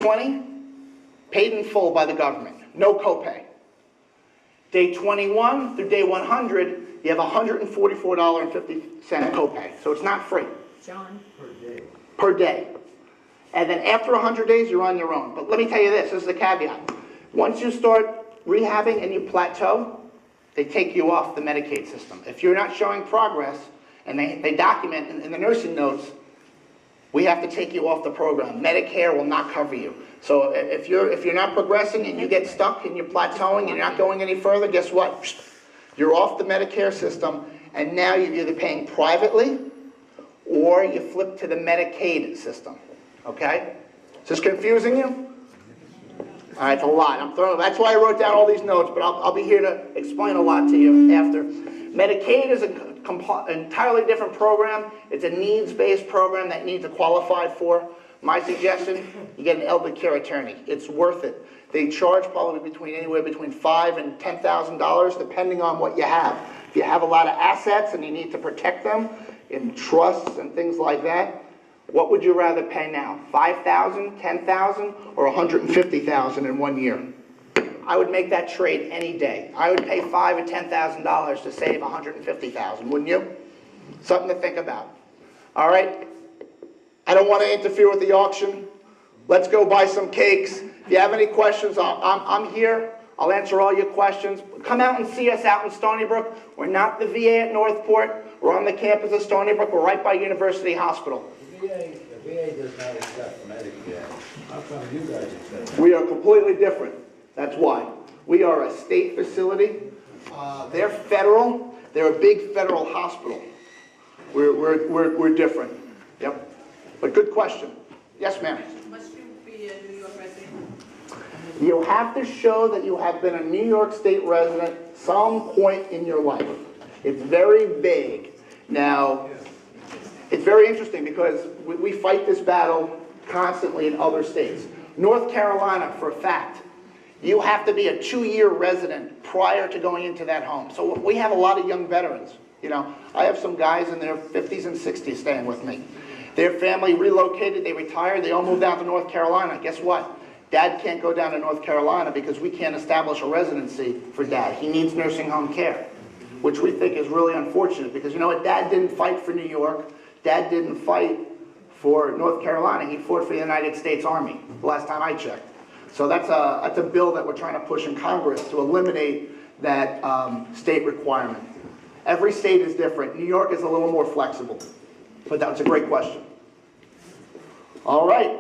20, paid in full by the government, no copay. Day 21 through day 100, you have $144.50 copay, so it's not free. John? Per day. And then after 100 days, you're on your own. But let me tell you this is the caveat. Once you start rehabbing and you plateau, they take you off the Medicaid system. If you're not showing progress, and they document in the nursing notes, we have to take you off the program. Medicare will not cover you. So if you're not progressing and you get stuck and you're plateauing and you're not going any further, guess what? You're off the Medicare system, and now you're either paying privately or you flip to the Medicaid system. Okay? Is this confusing you? All right, it's a lot. That's why I wrote down all these notes, but I'll be here to explain a lot to you after. Medicaid is an entirely different program. It's a needs-based program that needs to qualify for. My suggestion, you get an elder care attorney. It's worth it. They charge probably anywhere between $5,000 and $10,000, depending on what you have. If you have a lot of assets and you need to protect them in trusts and things like that, what would you rather pay now? $5,000, $10,000, or $150,000 in 1 year? I would make that trade any day. I would pay $5,000 or $10,000 to save $150,000, wouldn't you? Something to think about. All right? I don't want to interfere with the auction. Let's go buy some cakes. If you have any questions, I'm here. I'll answer all your questions. Come out and see us out in Stony Brook. We're not the VA at Northport. We're on the campus of Stony Brook. We're right by University Hospital. The VA does not accept Medicare. How come you guys accept? We are completely different. That's why. We are a state facility. They're federal. They're a big federal hospital. We're different. Yep. But good question. Yes, ma'am. Must you be a New York resident? You have to show that you have been a New York State resident some point in your life. It's very vague. Now, it's very interesting because we fight this battle constantly in other states. North Carolina, for a fact, you have to be a 2-year resident prior to going into that home. So we have a lot of young veterans. You know, I have some guys in their 50s and 60s staying with me. Their family relocated, they retired, they all moved down to North Carolina. Guess what? Dad can't go down to North Carolina because we can't establish a residency for Dad. He needs nursing home care, which we think is really unfortunate because, you know what, Dad didn't fight for New York. Dad didn't fight for North Carolina. He fought for the United States Army the last time I checked. So that's a bill that we're trying to push in Congress to eliminate that state requirement. Every state is different. New York is a little more flexible, but that's a great question. All right.